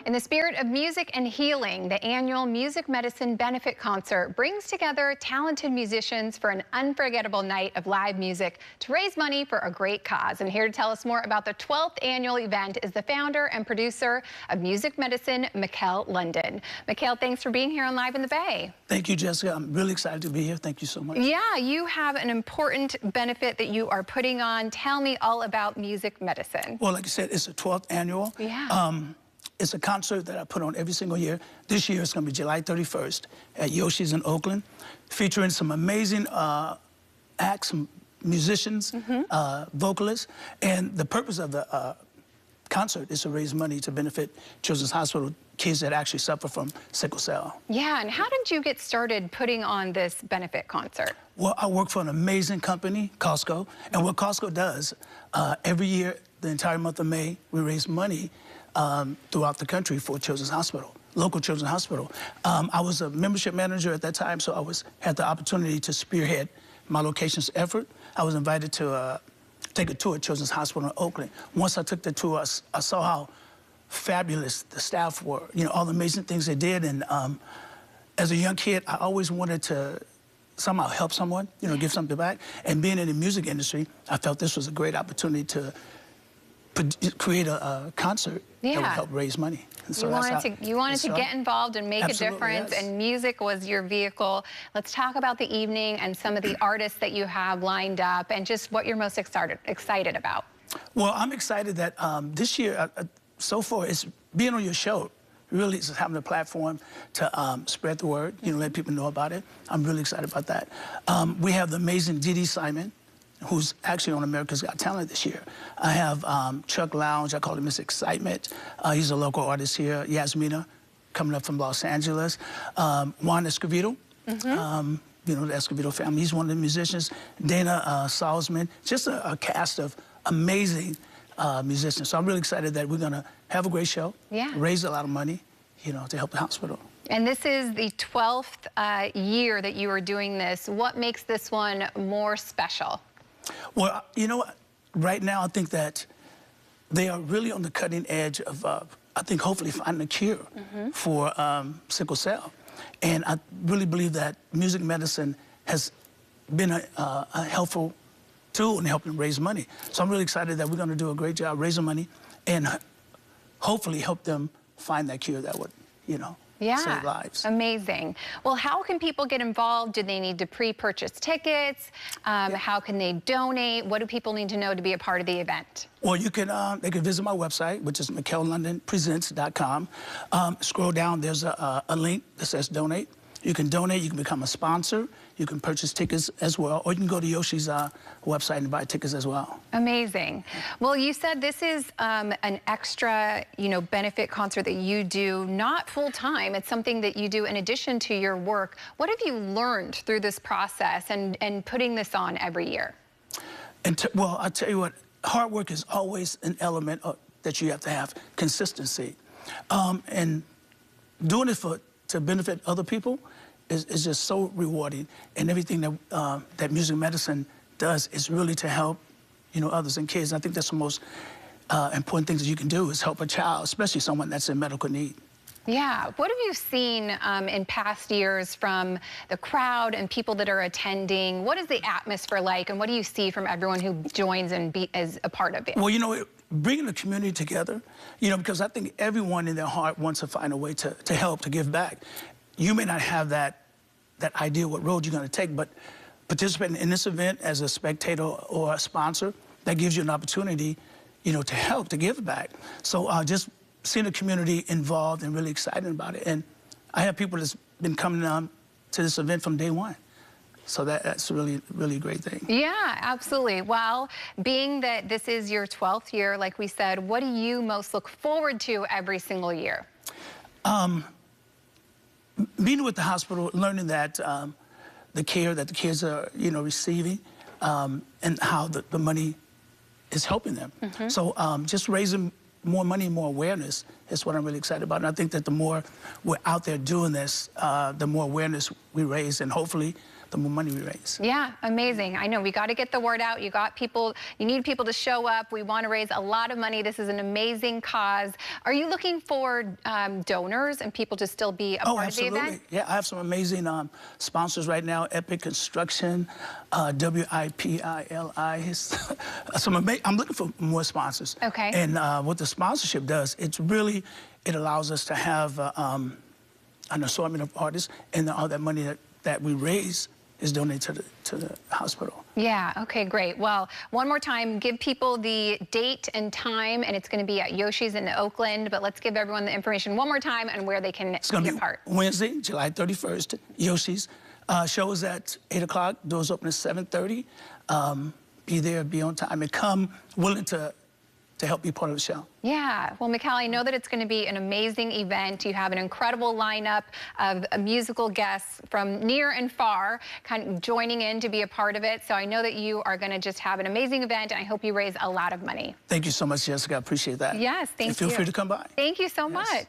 In the spirit of music and healing, the annual Music Medicine Benefit Concert brings together talented musicians for an unforgettable night of live music to raise money for a great cause. And here to tell us more about the 12th annual event is the founder and producer of Music Medicine, Mickel London. Mickel, thanks for being here on Live in the Bay. Thank you, Jessica. I'm really excited to be here. Thank you so much. Yeah, you have an important benefit that you are putting on. Tell me all about Music Medicine. Well, like I said, it's the 12th annual. Yeah. It's a concert that I put on every single year. This year it's going to be July 31st at Yoshi's in Oakland, featuring some amazing acts, some musicians, vocalists. And the purpose of the concert is to raise money to benefit Children's Hospital kids that actually suffer from sickle cell. Yeah, and how did you get started putting on this benefit concert? Well, I work for an amazing company, Costco, and what Costco does, every year, the entire month of May, we raise money throughout the country for Children's Hospital, local Children's Hospital. I was a membership manager at that time, so I had the opportunity to spearhead my location's effort. I was invited to take a tour at Children's Hospital in Oakland. Once I took the tour, I saw how fabulous the staff were, all the amazing things they did. And as a young kid, I always wanted to somehow help someone, give something back. And being in the music industry, I felt this was a great opportunity to create a concert that would help raise money. And so you wanted to get involved and make a difference, yes. And music was your vehicle. Let's talk about the evening and some of the artists that you have lined up and just what you're most excited about. Well, I'm excited that this year, so far, it's being on your show. Really, it's having a platform to spread the word, let people know about it. I'm really excited about that. We have the amazing Dee Simon, who's actually on America's Got Talent this year. I have Chuck Lounge, I call him Miss Excitement. He's a local artist here. Yasmina, coming up from Los Angeles. Juan Escovedo, the Escovedo family. He's one of the musicians. Dana Salzman, just a cast of amazing musicians. So I'm really excited that we're gonna have a great show, raise a lot of money, to help the hospital. And this is the 12th year that you are doing this. What makes this one more special? Well, right now I think that they are really on the cutting edge of, I think, hopefully finding a cure for sickle cell. And I really believe that music medicine has been a helpful tool in helping raise money. So I'm really excited that we're going to do a great job raising money and hopefully help them find that cure that would, save lives. Amazing. Well, how can people get involved? Do they need to pre-purchase tickets? How can they donate? What do people need to know to be a part of the event? Well, they can visit my website, which is mickellondonpresents.com. Scroll down, there's a link that says donate. You can donate, you can become a sponsor, you can purchase tickets as well, or you can go to Yoshi's website and buy tickets as well. Amazing. Well, you said this is an extra, benefit concert that you do, not full-time. It's something that you do in addition to your work. What have you learned through this process and putting this on every year? Well, I'll tell you what, hard work is always an element that you have to have, consistency. And doing it to benefit other people is just so rewarding. And everything that music medicine does is really to help, others and kids. I think that's the most important thing that you can do is help a child, especially someone that's in medical need. Yeah. What have you seen in past years from the crowd and people that are attending? What is the atmosphere like, and what do you see from everyone who joins and is a part of it? Well, bringing the community together, because I think everyone in their heart wants to find a way to help, to give back. You may not have that idea what road you're going to take, but participating in this event as a spectator or a sponsor, that gives you an opportunity, to help, to give back. So just seeing the community involved and really excited about it. And I have people that's been coming to this event from day one. So that's really, really a great thing. Yeah, absolutely. Well, being that this is your 12th year, like we said, what do you most look forward to every single year? Being with the hospital, learning that the care that the kids are, receiving, and how the money is helping them. So just raising more money, more awareness is what I'm really excited about. And I think that the more we're out there doing this, the more awareness we raise, and hopefully the more money we raise. Yeah, amazing. I know we got to get the word out. You need people to show up. We want to raise a lot of money. This is an amazing cause. Are you looking for donors and people to still be a part of the event? Yeah, I have some amazing sponsors right now. Epic Construction, WIPILI. I'm looking for more sponsors. Okay. And what the sponsorship does, it allows us to have an assortment of artists, and all that money that we raise is donated to the hospital. Yeah, okay, great. Well, one more time, give people the date and time, and it's going to be at Yoshi's in Oakland, but let's give everyone the information one more time and where they can be a part. It's going to be Wednesday, July 31st, Yoshi's. Show is at 8 o'clock, doors open at 7:30. Be there, be on time, and come willing to help be part of the show. Yeah, well, Mickel, I know that it's going to be an amazing event. You have an incredible lineup of musical guests from near and far kind of joining in to be a part of it. So I know that you are going to just have an amazing event, and I hope you raise a lot of money. Thank you so much, Jessica. I appreciate that. Yes, thank you. And feel free to come by. Thank you so much.